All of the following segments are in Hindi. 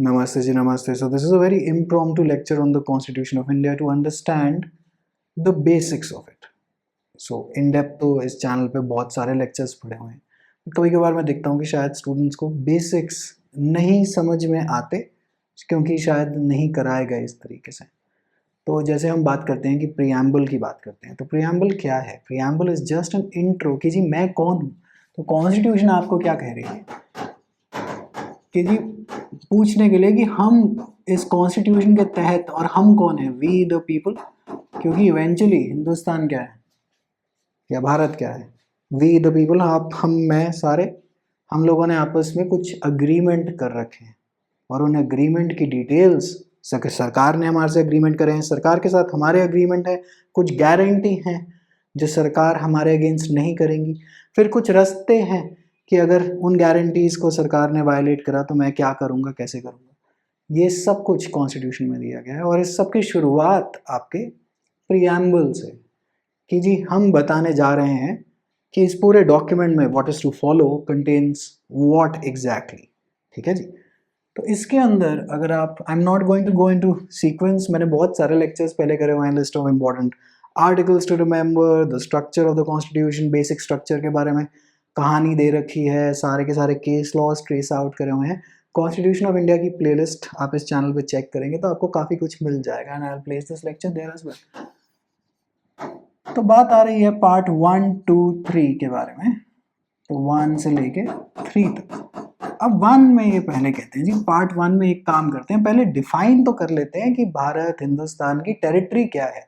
Namaste ji, namaste. So this is a very impromptu lecture on the Constitution of India to understand the basics of it. So in depth तो इस चैनल पे बहुत सारे lectures पड़े हुए हैं. कभी कभार मैं देखता हूँ कि शायद students को basics नहीं समझ में आते क्योंकि शायद नहीं कराए गए इस तरीके से. तो जैसे हम बात करते हैं कि preamble की बात करते हैं, तो preamble क्या है? Preamble is just an intro कि जी मैं कौन हूँ. तो Constitution आपको क्या कह रही है कि जी पूछने के लिए कि हम इस कॉन्स्टिट्यूशन के तहत और हम कौन है, वी द पीपल, क्योंकि इवेंचुअली हिंदुस्तान क्या है या भारत क्या है, वी द पीपल, आप हम मैं सारे हम लोगों ने आपस में कुछ अग्रीमेंट कर रखे हैं और उन अग्रीमेंट की डिटेल्स सरकार ने हमारे से अग्रीमेंट करे हैं, सरकार के साथ हमारे अग्रीमेंट है, कुछ गारंटी हैं जो सरकार हमारे अगेंस्ट नहीं करेंगी, फिर कुछ रास्ते हैं कि अगर उन गारंटीज़ को सरकार ने वायलेट करा तो मैं क्या करूँगा, कैसे करूँगा. ये सब कुछ कॉन्स्टिट्यूशन में दिया गया है और इस सब की शुरुआत आपके प्रीएम्बल से कि जी हम बताने जा रहे हैं कि इस पूरे डॉक्यूमेंट में what is to follow contents what exactly. ठीक है जी. तो इसके अंदर अगर आप, I am not going to go into sequence, मैंने बहुत सारे लेक्चर्स पहले करे हुए हैं, list of important articles to remember, the structure of the constitution, basic structure के बारे में कहानी दे रखी है, सारे के सारे केस लॉज ट्रेस आउट करे हुए हैं. कॉन्स्टिट्यूशन ऑफ इंडिया की प्लेलिस्ट आप इस चैनल पे चेक करेंगे तो आपको काफ़ी कुछ मिल जाएगा. And I will place this lecture there as well. तो बात आ रही है पार्ट 1, 2, 3 के बारे में. तो 1 से लेके 3 तक. अब 1 में ये पहले कहते हैं जी, पार्ट 1 में एक काम करते हैं, पहले डिफाइन तो कर लेते हैं कि भारत हिंदुस्तान की टेरिटरी क्या है,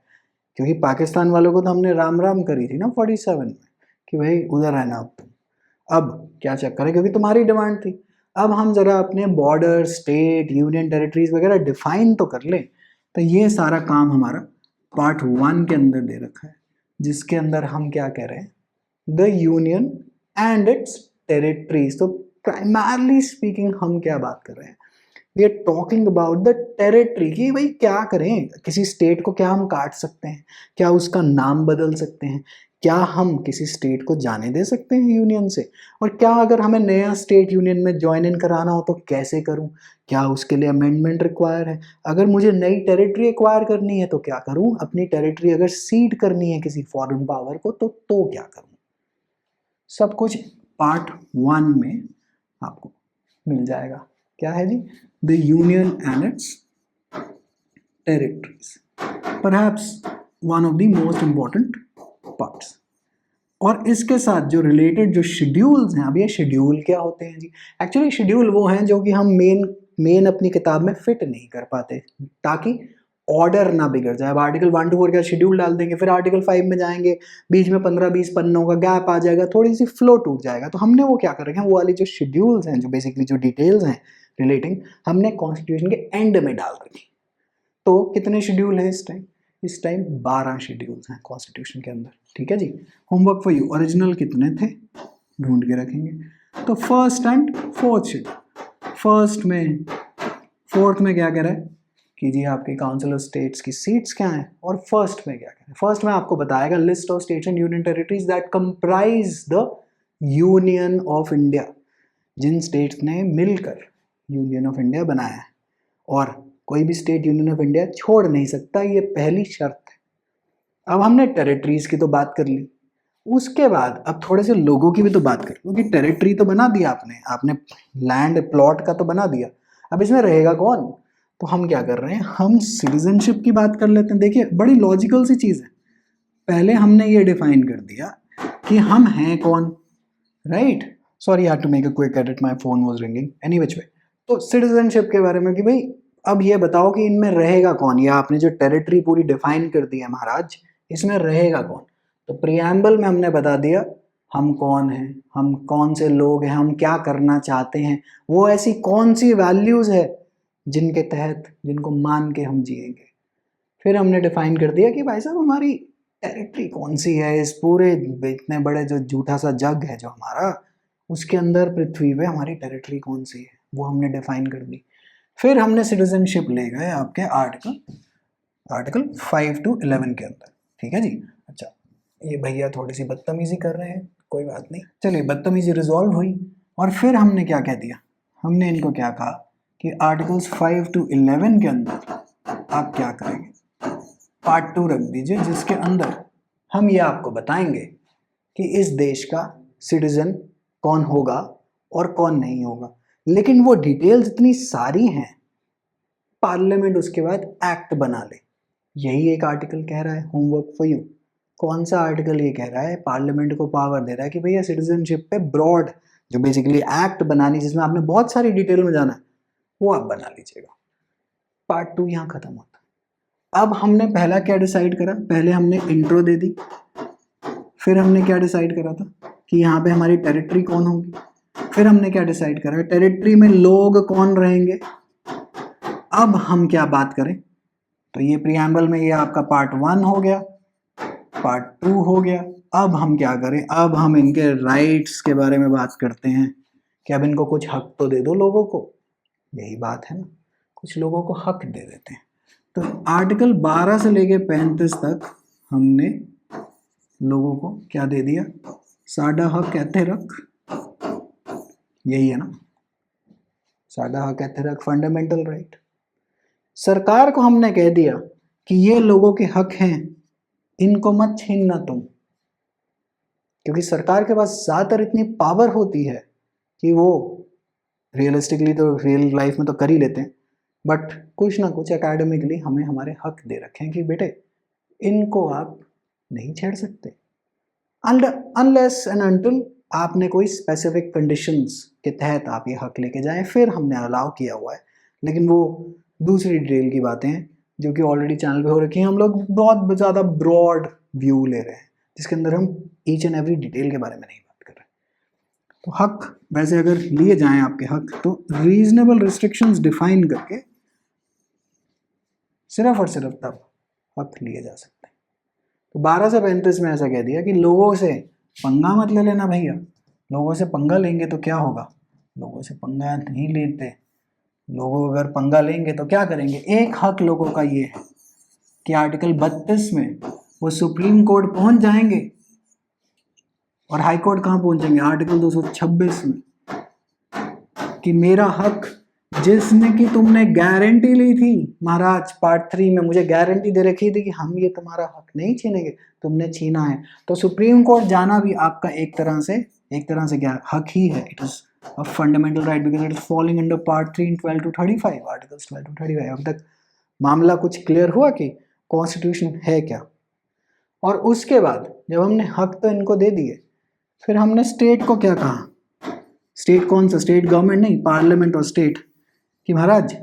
क्योंकि पाकिस्तान वालों को तो हमने राम राम करी थी ना 47 में कि भाई उधर रहना अब तुम. अब क्या चक्कर है, क्योंकि तुम्हारी डिमांड थी. अब हम जरा अपने बॉर्डर, स्टेट, यूनियन टेरिटरीज वगैरह डिफाइन तो कर लें. तो ये सारा काम हमारा पार्ट 1 के अंदर दे रखा है, जिसके अंदर हम क्या कह रहे हैं, the union and its territories. तो प्राइमरली स्पीकिंग हम क्या बात कर रहे हैं, we are talking about the territory कि भाई क्या करें, किसी स्टेट को क्या हम काट सकते हैं, क्या उसका नाम बदल सकते हैं, क्या हम किसी स्टेट को जाने दे सकते हैं यूनियन से, और क्या अगर हमें नया स्टेट यूनियन में ज्वाइन इन कराना हो तो कैसे करूं, क्या उसके लिए अमेंडमेंट रिक्वायर है, अगर मुझे नई टेरिटरी एक्वायर करनी है तो क्या करूं, अपनी टेरिटरी अगर सीड करनी है किसी फॉरेन पावर को तो क्या करूं. सब कुछ पार्ट 1 में आपको मिल जाएगा. क्या है जी, the union and its territories, perhaps one of the most important parts. और इसके साथ जो रिलेटेड जो शेड्यूल्स हैं, अब ये शेड्यूल क्या होते हैं जी, एक्चुअली शेड्यूल वो हैं जो कि हम मेन अपनी किताब में फिट नहीं कर पाते ताकि ऑर्डर ना बिगड़ जाए. अब आर्टिकल 1 to 4 का शेड्यूल डाल देंगे, फिर आर्टिकल 5 में जाएंगे, बीच में 15-20 पन्नों का गैप आ जाएगा, थोड़ी सी फ्लो टूट जाएगा. तो हमने वो क्या कर रखे हैं, वो वाली जो शेड्यूल्स हैं, जो बेसिकली जो डिटेल्स हैं रिलेटिंग, हमने कॉन्स्टिट्यूशन के एंड में डाल रखी. तो कितने शेड्यूल हैं इस टाइम 12 शेड्यूल्स हैं कॉन्स्टिट्यूशन के अंदर. ठीक है जी. होमवर्क फॉर यू, ओरिजिनल कितने थे ढूंढ के रखेंगे. तो first and fourth schedule, first में फोर्थ में क्या कह रहा है कि जी आपके काउंसिल ऑफ स्टेट्स की सीट्स क्या हैं, और फर्स्ट में क्या कह रहा है, फर्स्ट में आपको बताएगा list of states and union territories that comprise the union of India, जिन स्टेट्स ने मिलकर यूनियन ऑफ इंडिया बनाया है, और कोई भी स्टेट यूनियन ऑफ इंडिया छोड़ नहीं सकता, ये पहली शर्त है. अब हमने टेरिटरीज की तो बात कर ली, उसके बाद अब थोड़े से लोगों की भी तो बात कर लो कि टेरिटरी तो बना दिया आपने लैंड प्लॉट का तो बना दिया, अब इसमें रहेगा कौन. तो हम क्या कर रहे हैं, हम सिटीजनशिप की बात कर लेते हैं. देखिए बड़ी लॉजिकल सी चीज़ है, पहले हमने ये डिफाइन कर दिया कि हम हैं कौन, right. Sorry I had to make a quick edit, my phone was ringing, any which way. तो सिटीजनशिप के बारे में कि भाई अब ये बताओ कि इनमें रहेगा कौन, या आपने जो टेरिटरी पूरी डिफाइन कर दी है महाराज, इसमें रहेगा कौन. तो प्रीएम्बल में हमने बता दिया हम कौन हैं, हम कौन से लोग हैं, हम क्या करना चाहते हैं, वो ऐसी कौन सी वैल्यूज़ है जिनके तहत, जिनको मान के हम जिएंगे. फिर हमने डिफाइन कर दिया कि भाई साहब हमारी टेरिटरी कौन सी है, इस पूरे इतने बड़े जो झूठा सा जग है जो हमारा, उसके अंदर पृथ्वी पे हमारी टेरिटरी कौन सी है, वो हमने डिफाइन कर दी. फिर हमने सिटीजनशिप ले गए आपके आर्टिकल 5 to 11 के अंदर. ठीक है जी. अच्छा, ये भैया थोड़ी सी बदतमीजी कर रहे हैं, कोई बात नहीं, चलिए बदतमीजी रिजॉल्व हुई. और फिर हमने क्या कह दिया, हमने इनको क्या कहा कि आर्टिकल्स 5 to 11 के अंदर आप क्या करेंगे, पार्ट 2 रख दीजिए, जिसके अंदर हम ये आपको बताएंगे कि इस देश का सिटीजन कौन होगा और कौन नहीं होगा। लेकिन वो डिटेल्स इतनी सारी हैं, पार्लियामेंट उसके बाद एक्ट बना ले, यही एक आर्टिकल कह रहा है। होमवर्क फॉर यू, कौन सा आर्टिकल ये कह रहा है, पार्लियामेंट को पावर दे रहा है कि भैया सिटीजनशिप पे ब्रॉड जो बेसिकली एक्ट बनानी, जिसमें आपने बहुत सारी डिटेल में जाना है, वो आप बना लीजिएगा। पार्ट 2 यहाँ खत्म होता है। अब हमने पहला क्या डिसाइड करा, पहले हमने इंट्रो दे दी, फिर हमने क्या डिसाइड करा था कि यहाँ पे हमारी टेरिटरी कौन होगी, फिर हमने क्या डिसाइड करा, टेरिटरी में लोग कौन रहेंगे। अब हम क्या बात करें, तो ये प्रीएम्बल में ये आपका पार्ट 1 हो गया, पार्ट 2 हो गया। अब हम क्या करें, अब हम इनके राइट्स के बारे में बात करते हैं कि अब इनको कुछ हक तो दे दो लोगों को, यही बात है ना, कुछ लोगों को हक दे देते हैं। तो आर्टिकल 12 से लेके 35 तक हमने लोगों को क्या दे दिया, साडा हक एथेरक, यही है ना, साडा हक एथेरक फंडामेंटल राइट। सरकार को हमने कह दिया कि ये लोगों के हक हैं, इनको मत छीनना तुम, क्योंकि सरकार के पास ज्यादातर इतनी पावर होती है कि वो रियलिस्टिकली तो रियल लाइफ में तो कर ही लेते हैं, बट कुछ ना कुछ एकेडमिकली हमें हमारे हक दे रखे हैं कि बेटे इनको आप नहीं छेड़ सकते, अनलेस एंड अनटिल आपने कोई स्पेसिफिक कंडीशंस के तहत आप ये हक लेके जाएं, फिर हमने अलाउ किया हुआ है। लेकिन वो दूसरी डिटेल की बातें हैं जो कि ऑलरेडी चैनल पे हो रखी हैं। हम लोग बहुत ज़्यादा ब्रॉड व्यू ले रहे हैं, जिसके अंदर हम ईच एंड एवरी डिटेल के बारे में नहीं बात कर रहे। तो हक वैसे अगर लिए जाएं आपके हक, तो रीजनेबल रिस्ट्रिक्शंस डिफाइन करके सिर्फ और सिर्फ तब हक लिए जा सकते हैं। तो 12 से 35 में ऐसा कह दिया कि लोगों से पंगा मत ले लेना भैया, लोगों से पंगा लेंगे तो क्या होगा, लोगों से पंगा नहीं लेते, लोगों अगर पंगा लेंगे तो क्या करेंगे। एक हक लोगों का ये है कि आर्टिकल 32 में वो सुप्रीम कोर्ट पहुंच जाएंगे, और हाई कोर्ट कहाँ पहुंचेंगे, आर्टिकल 226 में, कि मेरा हक जिसने कि तुमने गारंटी ली थी महाराज, पार्ट 3 में मुझे गारंटी दे रखी थी कि हम ये तुम्हारा हक नहीं छीनेंगे, तुमने छीना है। तो सुप्रीम कोर्ट जाना भी आपका एक तरह से क्या हक ही है, it is a fundamental right because it is falling under part 3 in 12 to 35, articles 12 to 35। अब तक मामला कुछ क्लियर हुआ कि कॉन्स्टिट्यूशन है क्या। और उसके बाद जब हमने हक तो इनको दे दिए, फिर हमने स्टेट को क्या कहा, स्टेट कौन सा, स्टेट गवर्नमेंट नहीं, पार्लियामेंट और स्टेट, कि महाराज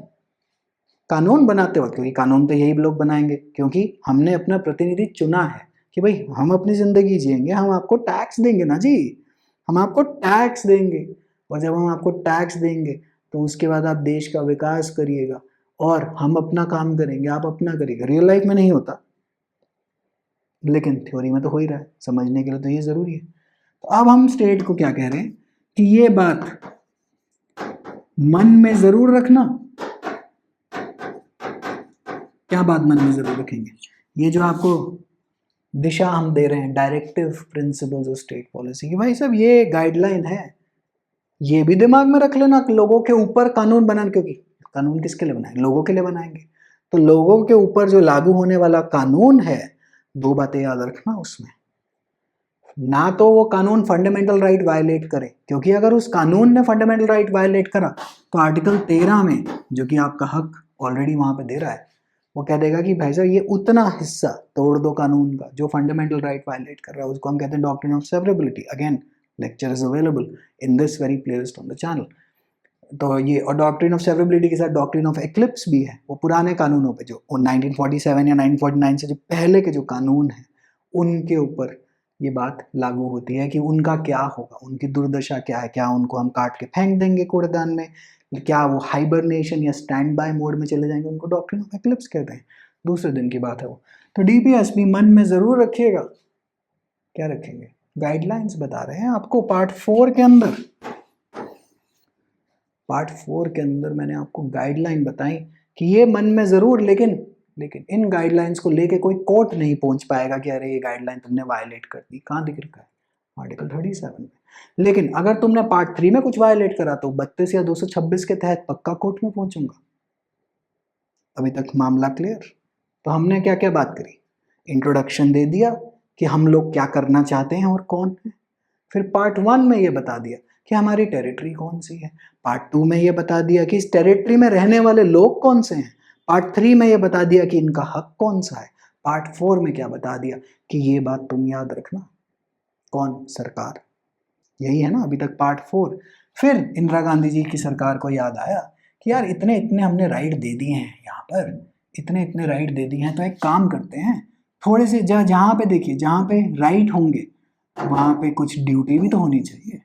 कानून बनाते वक्त, क्योंकि कानून तो यही लोग बनाएंगे, क्योंकि हमने अपना प्रतिनिधि चुना है कि भाई हम अपनी जिंदगी जिएंगे, हम आपको टैक्स देंगे ना जी, हम आपको टैक्स देंगे, और जब हम आपको टैक्स देंगे तो उसके बाद आप देश का विकास करिएगा, और हम अपना काम करेंगे, आप अपना करिएगा। रियल लाइफ में नहीं होता, लेकिन थ्योरी में तो हो ही रहा है, समझने के लिए तो ये जरूरी है। तो अब हम स्टेट को क्या कह रहे हैं कि ये बात मन में जरूर रखना। क्या बात मन में जरूर रखेंगे, ये जो आपको दिशा हम दे रहे हैं, directive principles of state policy की, भाई साहब ये गाइडलाइन है, ये भी दिमाग में रख लेना। लोगों के ऊपर कानून बनाने, क्योंकि कानून किसके लिए बनाएंगे, लोगों के लिए बनाएंगे, तो लोगों के ऊपर जो लागू होने वाला कानून है, दो बातें याद रखना उसमें, ना तो वो कानून फंडामेंटल राइट वायलेट करे, क्योंकि अगर उस कानून ने फंडामेंटल राइट वायलेट करा तो आर्टिकल 13 में जो कि आपका हक ऑलरेडी वहां पे दे रहा है, वो कह देगा कि भाई साहब ये उतना हिस्सा तोड़ दो कानून का जो फंडामेंटल राइट वायलेट कर रहा है, उसको हम कहते हैं doctrine of severability. Again lecture is available in this very playlist on the channel. तो ये, और डॉक्ट्रिन ऑफ सेवरेबिलिटी के साथ डॉक्ट्रिन ऑफ एक्लिप्स भी है, वो पुराने कानूनों पे जो 1947 या 1949 से जो पहले के जो कानून हैं उनके ऊपर ये बात लागू होती है कि उनका क्या होगा, उनकी दुर्दशा क्या है, क्या उनको हम काट के फेंक देंगे कूड़ेदान में, क्या वो हाइबरनेशन या स्टैंड बाय मोड में चले जाएंगे, उनको डॉक्ट्रिन ऑफ एक्लिप्स कहते हैं। दूसरे दिन की बात है वो। तो डीपीएसपी मन में जरूर रखिएगा, क्या रखेंगे, गाइडलाइंस बता रहे हैं आपको। पार्ट 4 के अंदर मैंने आपको गाइडलाइन बताई कि ये मन में जरूर, लेकिन इन गाइडलाइंस को लेके कोई कोर्ट नहीं पहुंच पाएगा कि अरे ये गाइडलाइन तुमने वायलेट कर दी। कहाँ दिख रखा है, आर्टिकल 37 में। लेकिन अगर तुमने पार्ट 3 में कुछ वायलेट करा तो 32 या 226 के तहत पक्का कोर्ट में पहुंचूंगा। अभी तक मामला क्लियर? तो हमने क्या क्या बात करी? इंट्रोडक्शन दे दिया कि हम लोग क्या करना चाहते हैं और कौन है। फिर पार्ट 1 में ये बता दिया कि हमारी टेरिटरी कौन सी है। पार्ट 2 में ये बता दिया कि इस टेरिटरी में रहने वाले लोग कौन से हैं। पार्ट 3 में ये बता दिया कि इनका हक कौन सा है। पार्ट 4 में क्या बता दिया कि ये बात तुम याद रखना। कौन? सरकार। यही है ना अभी तक पार्ट 4। फिर इंदिरा गांधी जी की सरकार को याद आया कि यार इतने इतने हमने राइट दे दिए हैं, यहाँ पर इतने इतने राइट दे दिए हैं, तो एक काम करते हैं, थोड़े से जहाँ पे देखिए जहाँ पे राइट होंगे वहाँ पे कुछ ड्यूटी भी तो होनी चाहिए।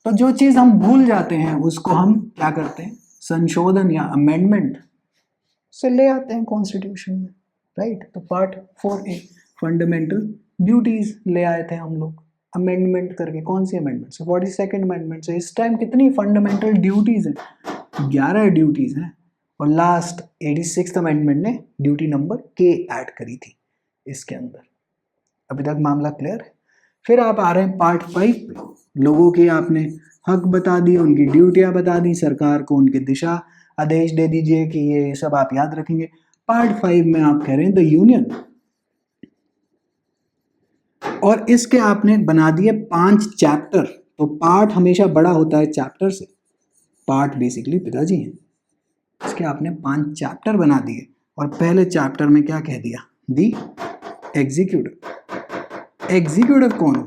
तो जो चीज़ हम भूल जाते हैं उसको हम क्या करते हैं, संशोधन या अमेंडमेंट से ले आते हैं कॉन्स्टिट्यूशन में, राइट। तो पार्ट 4A फंडामेंटल ड्यूटीज ले आए थे हम लोग अमेंडमेंट करके। कौन सी अमेंडमेंट से? 42nd अमेंडमेंट से। इस टाइम कितनी फंडामेंटल ड्यूटीज हैं? 11 ड्यूटीज हैं। और लास्ट 86th अमेंडमेंट ने ड्यूटी नंबर K ऐड करी थी इसके अंदर। अभी तक मामला क्लियर है? फिर आप आ रहे हैं पार्ट 5 पे। लोगों के आपने हक बता दिए, उनकी ड्यूटियां बता दी, सरकार को उनके दिशा आदेश दे दीजिए कि ये सब आप याद रखेंगे। पार्ट 5 में आप कह रहे हैं द यूनियन, और इसके आपने बना दिए 5 चैप्टर। तो पार्ट हमेशा बड़ा होता है चैप्टर से। पार्ट बेसिकली पिताजी हैं। इसके आपने 5 चैप्टर बना दिए और पहले चैप्टर में क्या कह दिया? दी एग्जीक्यूटिव। एग्जीक्यूटिव कौन है?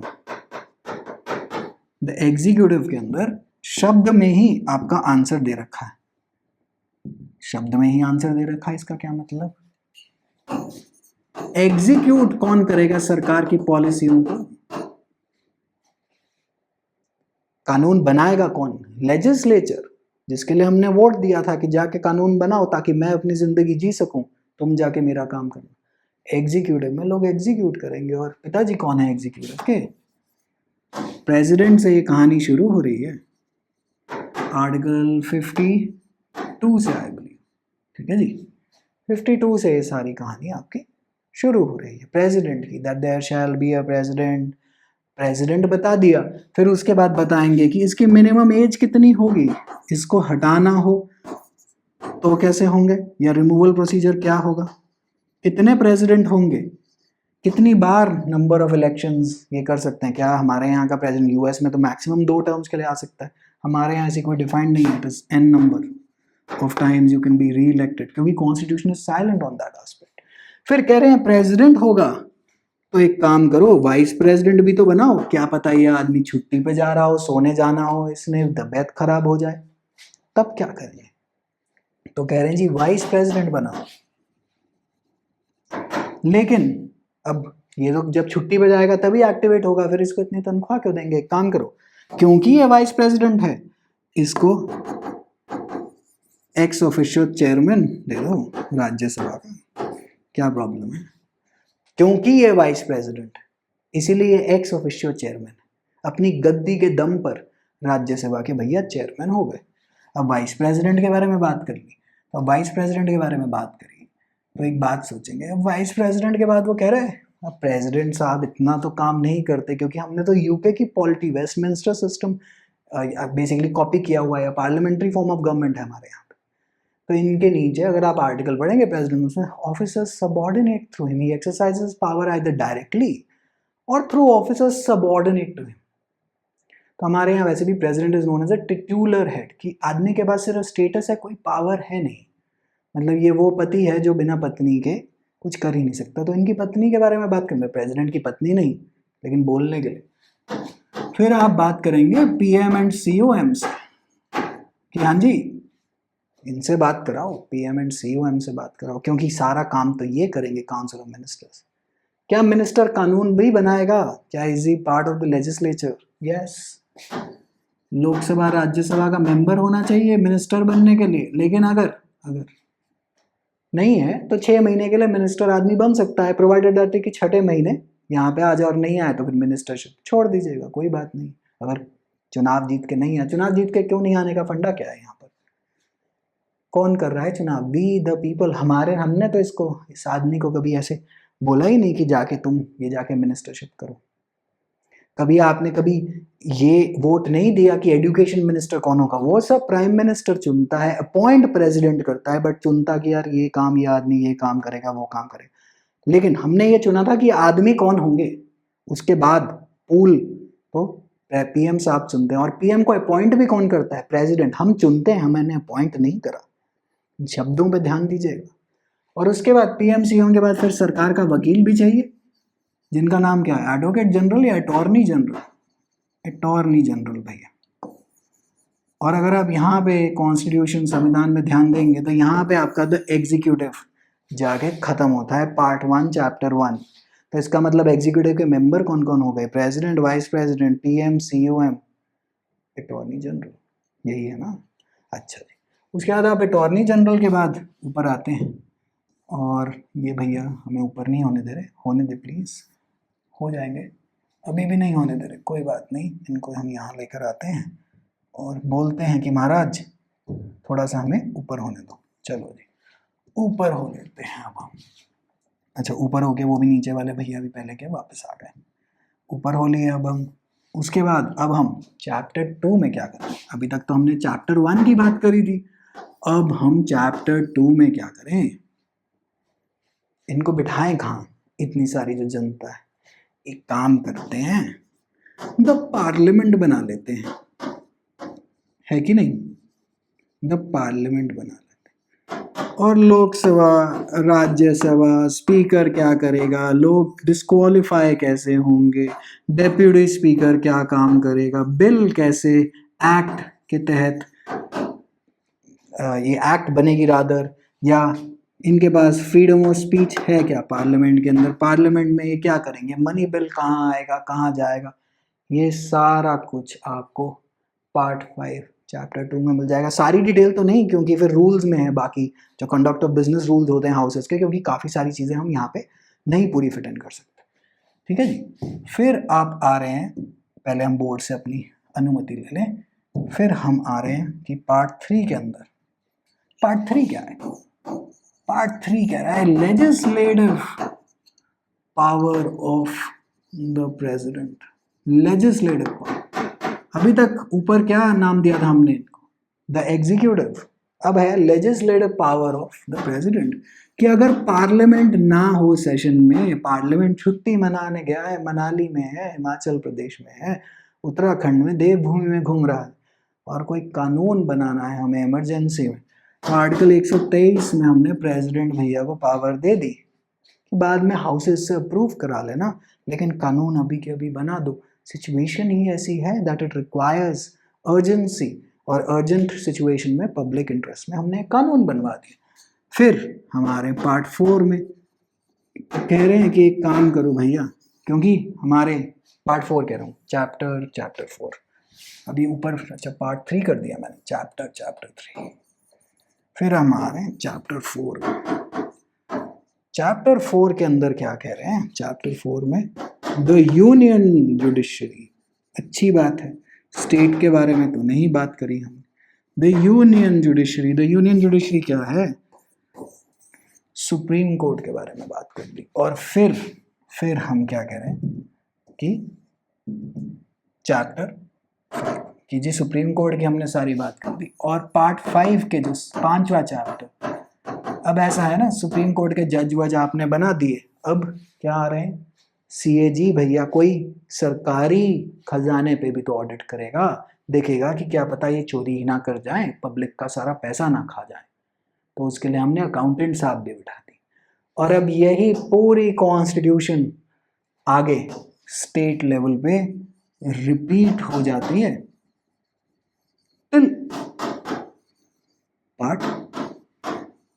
द एग्जीक्यूटिव के अंदर शब्द में ही आपका आंसर दे रखा है। शब्द में ही आंसर दे रखा है, इसका क्या मतलब? एग्जीक्यूट कौन करेगा सरकार की पॉलिसियों को? कानून बनाएगा कौन? लेजिस्लेचर, जिसके लिए हमने वोट दिया था कि जाके कानून बनाओ ताकि मैं अपनी जिंदगी जी सकूं, तुम जाके मेरा काम करना। एग्जीक्यूटिव में लोग एग्जीक्यूट करेंगे। और पिताजी कौन है एग्जीक्यूटिव के? प्रेसिडेंट से ये कहानी शुरू हो रही है आर्टिकल 52 से, आई बिलीव। ठीक है जी, 52 से ये सारी कहानी आपकी शुरू हो रही है प्रेसिडेंट की। That there shall be a president. President बता दिया। फिर उसके बाद बताएंगे कि इसकी मिनिमम एज कितनी होगी, इसको हटाना हो तो कैसे होंगे, या रिमूवल प्रोसीजर क्या होगा, कितने प्रेसिडेंट होंगे, कितनी बार नंबर ऑफ इलेक्शंस ये कर सकते हैं। क्या हमारे यहाँ का प्रेसिडेंट, यूएस में तो मैक्सिमम 2 टर्म्स के लिए आ सकता है, हमारे यहाँ ऐसी कोई डिफाइंड नहीं है। It is n number of times you can be re-elected, क्योंकि constitution is silent on that aspect. फिर कह रहे हैं प्रेसिडेंट होगा तो एक काम करो, वाइस प्रेसिडेंट भी तो बनाओ। क्या पता ये आदमी छुट्टी पे जा रहा हो, सोने जाना हो, इसने तबीयत खराब हो जाए, तब क्या करेंगे? तो कह रहे हैं जी वाइस प्रेसिडेंट बनाओ। लेकिन अब ये लोग जब छुट्टी पे जाएगा तभी एक्टिवेट होगा, फिर इसको इतनी तनख्वाह क्यों देंगे? एक काम करो, क्योंकि ये वाइस प्रेसिडेंट है, इसको एक्स ऑफिशियो चेयरमैन दे दो राज्यसभा का। क्या प्रॉब्लम है? क्योंकि ये वाइस प्रेसिडेंट, इसीलिए एक्स ऑफिशियो चेयरमैन, अपनी गद्दी के दम पर राज्यसभा के भैया चेयरमैन हो गए। अब वाइस प्रेसिडेंट के बारे में बात कर ली, अब वाइस प्रेसिडेंट के बारे में बात करी तो एक बात सोचेंगे, अब वाइस प्रेसिडेंट के बाद वो कह रहे हैं अब प्रेसिडेंट साहब इतना तो काम नहीं करते, क्योंकि हमने तो यूके की polity, Westminster system basically copy किया हुआ है, पार्लियामेंट्री फॉर्म ऑफ गवर्नमेंट है हमारे यहाँ पे। तो इनके नीचे अगर आप आर्टिकल पढ़ेंगे प्रेसिडेंट, उसमें officers subordinate through him, he exercises power either directly और through officers subordinate to him. तो हमारे यहाँ वैसे भी president is known as a titular head, कि आदमी के पास सिर्फ स्टेटस है, कोई पावर है नहीं। मतलब ये वो पति है जो बिना पत्नी के कुछ कर ही नहीं सकता। तो इनकी पत्नी के बारे में बात करेंगे, प्रेसिडेंट की पत्नी नहीं, लेकिन बोलने के लिए। फिर आप बात करेंगे पीएम एंड सीओएम से, कि हाँ जी इनसे बात कराओ, पीएम एंड सीओएम से बात कराओ, क्योंकि सारा काम तो ये करेंगे, काउंसिल ऑफ मिनिस्टर्स। क्या मिनिस्टर कानून भी बनाएगा? क्या is he part of the legislature? Yes, Lok Sabha Rajya Sabha का मेंबर होना चाहिए मिनिस्टर बनने के लिए। लेकिन अगर नहीं है तो 6 महीने के लिए मिनिस्टर आदमी बन सकता है, प्रोवाइडेड दैट कि 6ठे महीने यहाँ पे आ जाए, और नहीं आए तो फिर मिनिस्टरशिप छोड़ दीजिएगा, कोई बात नहीं। अगर चुनाव जीत के नहीं आए, चुनाव जीत के क्यों नहीं आने का फंडा क्या है यहाँ पर? कौन कर रहा है चुनाव? We the people. हमने तो इस आदमी को कभी ऐसे बोला ही नहीं कि जाके तुम ये जाके मिनिस्टरशिप करो। कभी आपने कभी ये वोट नहीं दिया कि एजुकेशन मिनिस्टर कौन होगा, वो सब प्राइम मिनिस्टर चुनता है, अपॉइंट प्रेसिडेंट करता है, बट चुनता कि यार ये काम ये आदमी ये काम करेगा वो काम करेगा। लेकिन हमने ये चुना था कि आदमी कौन होंगे, उसके बाद पूल तो पीएम साहब चुनते हैं, और पीएम को अपॉइंट भी कौन करता है, प्रेसिडेंट। हम चुनते हैं, मैंने अपॉइंट नहीं करा, शब्दों पे ध्यान दीजिएगा। और उसके बाद पीएम सीएम के बाद फिर सरकार का वकील भी चाहिए, जिनका नाम क्या है, एडवोकेट जनरल या अटॉर्नी जनरल, अटॉर्नी जनरल भैया। और अगर आप यहाँ पे कॉन्स्टिट्यूशन संविधान में ध्यान देंगे तो यहाँ पे आपका द एग्जीक्यूटिव जाके खत्म होता है, पार्ट 1 चैप्टर 1। तो इसका मतलब एग्जीक्यूटिव के मेंबर कौन कौन हो गए, president, vice president, PM, COM, attorney general, यही है ना। अच्छा जी, उसके बाद आप अटॉर्नी जनरल के बाद ऊपर आते हैं, और ये भैया हमें ऊपर नहीं होने दे रहे, होने दे प्लीज़, हो जाएंगे, अभी भी नहीं होने दे रहे, कोई बात नहीं, इनको हम यहाँ लेकर आते हैं और बोलते हैं कि महाराज थोड़ा सा हमें ऊपर होने दो। चलो जी, ऊपर हो लेते हैं अब हम। अच्छा, ऊपर हो गए, वो भी नीचे वाले भैया भी पहले के वापस आ गए, ऊपर हो लिए अब हम। उसके बाद अब हम चैप्टर 2 में क्या करें, अभी तक तो हमने चैप्टर 1 की बात करी थी, अब हम चैप्टर 2 में क्या करें, इनको बिठाएं कहाँ, इतनी सारी जो जनता है। एक काम करते हैं, द पार्लियामेंट बना लेते हैं, है कि नहीं, द पार्लियामेंट बना लेते हैं। और लोकसभा, राज्यसभा, स्पीकर क्या करेगा, लोग डिस्क्वालीफाई कैसे होंगे, डेप्यूटी स्पीकर क्या काम करेगा, बिल कैसे एक्ट के तहत ये एक्ट बनेगी रादर, या इनके पास फ्रीडम ऑफ स्पीच है क्या पार्लियामेंट के अंदर, पार्लियामेंट में ये क्या करेंगे, मनी बिल कहाँ आएगा कहाँ जाएगा, ये सारा कुछ आपको पार्ट 5 चैप्टर 2 में मिल जाएगा। सारी डिटेल तो नहीं, क्योंकि फिर रूल्स में है बाकी जो कंडक्ट ऑफ बिजनेस रूल्स होते हैं हाउसेस के, क्योंकि काफ़ी सारी चीज़ें हम यहाँ पे नहीं पूरी फिट इन कर सकते। ठीक है जी, फिर आप आ रहे हैं, पहले हम बोर्ड से अपनी अनुमति ले लें, फिर हम आ रहे हैं कि पार्ट 3 के अंदर, पार्ट 3 क्या है, पार्ट 3 कह रहा है legislative power of the president, legislative power. अभी तक ऊपर क्या नाम दिया था हमने इनको, द एग्जीक्यूटिव, अब है legislative power of the president, कि अगर पार्लियामेंट ना हो सेशन में, पार्लियामेंट छुट्टी मनाने गया है, मनाली में है, हिमाचल प्रदेश में है, उत्तराखंड में देवभूमि में घूम रहा है, और कोई कानून बनाना है हमें इमरजेंसी में, तो आर्टिकल 123 में हमने प्रेसिडेंट भैया को पावर दे दी, बाद में हाउसेस से अप्रूव करा लेना, लेकिन कानून अभी के अभी बना दो। सिचुएशन ही ऐसी है दैट इट रिक्वायर्स अर्जेंसी, और अर्जेंट सिचुएशन में पब्लिक इंटरेस्ट में हमने कानून बनवा दिया। फिर हमारे पार्ट 4 में कह रहे हैं कि एक काम करो भैया, क्योंकि हमारे पार्ट 4 कह रहा हूँ, चैप्टर 4, अभी ऊपर अच्छा पार्ट 3 कर दिया मैंने, चैप्टर 3। फिर हम आ रहे हैं चैप्टर 4 में। चैप्टर 4 के अंदर क्या कह रहे हैं, चैप्टर 4 में द यूनियन जुडिशरी, अच्छी बात है, स्टेट के बारे में तो नहीं बात करी हमने, the union judiciary, the union judiciary क्या है, सुप्रीम कोर्ट के बारे में बात कर ली। और फिर हम क्या कह रहे हैं कि चैप्टर 5 कि जी सुप्रीम कोर्ट की हमने सारी बात कर दी, और पार्ट 5 के जो 5वां चैप्टर, अब ऐसा है ना, सुप्रीम कोर्ट के जज वज आपने बना दिए, अब क्या आ रहे हैं, सीएजी भैया कोई सरकारी खजाने पे भी तो ऑडिट करेगा, देखेगा कि क्या पता ये चोरी ही ना कर जाए, पब्लिक का सारा पैसा ना खा जाए, तो उसके लिए हमने अकाउंटेंट साहब भी बिठा दी। और अब यही पूरी कॉन्स्टिट्यूशन आगे स्टेट लेवल पे रिपीट हो जाती है टिल पार्ट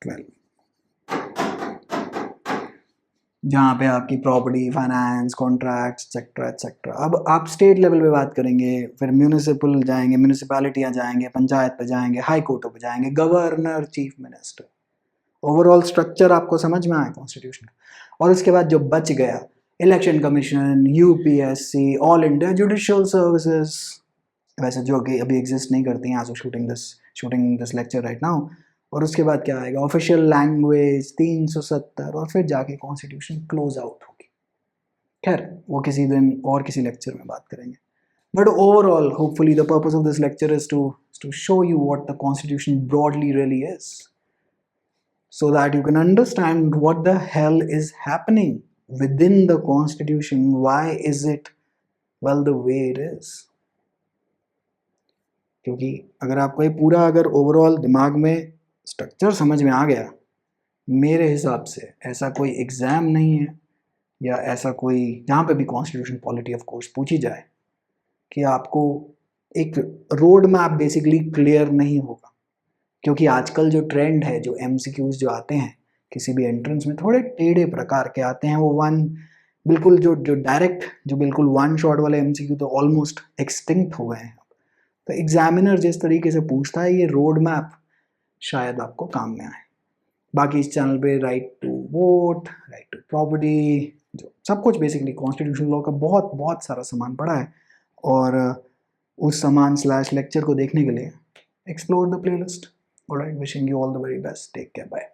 12, जहाँ पे आपकी property, finance, contracts etcetera etcetera. अब आप स्टेट लेवल पे बात करेंगे, फिर म्यूनिसिपल जाएंगे, म्यूनिसिपैलिटियाँ जाएंगे, पंचायत पे जाएंगे, हाई कोर्टों पे जाएंगे, governor, chief minister, overall structure आपको समझ में आया कॉन्स्टिट्यूशन। और उसके बाद जो बच गया, election commission, UPSC, all India judicial services, वैसे जो कि अभी एग्जिस्ट नहीं करती हैं, आज shooting this lecture right now. और उसके बाद क्या आएगा, ऑफिशियल लैंग्वेज 370, और फिर जाके कॉन्स्टिट्यूशन क्लोज आउट होगी। खैर वो किसी दिन और किसी लेक्चर में बात करेंगे. But overall, hopefully, the purpose of this lecture is to show you what the Constitution broadly really is, so that you can understand what the hell is happening within the Constitution. Why is it well the way it is? क्योंकि अगर आपको ये पूरा अगर ओवरऑल दिमाग में स्ट्रक्चर समझ में आ गया, मेरे हिसाब से ऐसा कोई एग्ज़ाम नहीं है या ऐसा कोई जहाँ पे भी कॉन्स्टिट्यूशन पॉलिटी ऑफ कोर्स पूछी जाए कि आपको एक रोड मैप बेसिकली क्लियर नहीं होगा. क्योंकि आजकल जो ट्रेंड है, जो एमसीक्यूज जो आते हैं किसी भी एंट्रेंस में थोड़े टेढ़े प्रकार के आते हैं. वो बिल्कुल जो डायरेक्ट जो बिल्कुल वन शॉट वाले एमसीक्यू तो ऑलमोस्ट एक्सटिंक्ट हो गए हैं. तो एग्जामिनर जिस तरीके से पूछता है, ये रोड मैप शायद आपको काम में आए. बाकी इस चैनल पे right to vote, right to property, जो सब कुछ बेसिकली कॉन्स्टिट्यूशन लॉ का बहुत बहुत सारा सामान पड़ा है. और उस सामान / लेक्चर को देखने के लिए explore the playlist. Alright, wishing you all the very best. Take care, bye.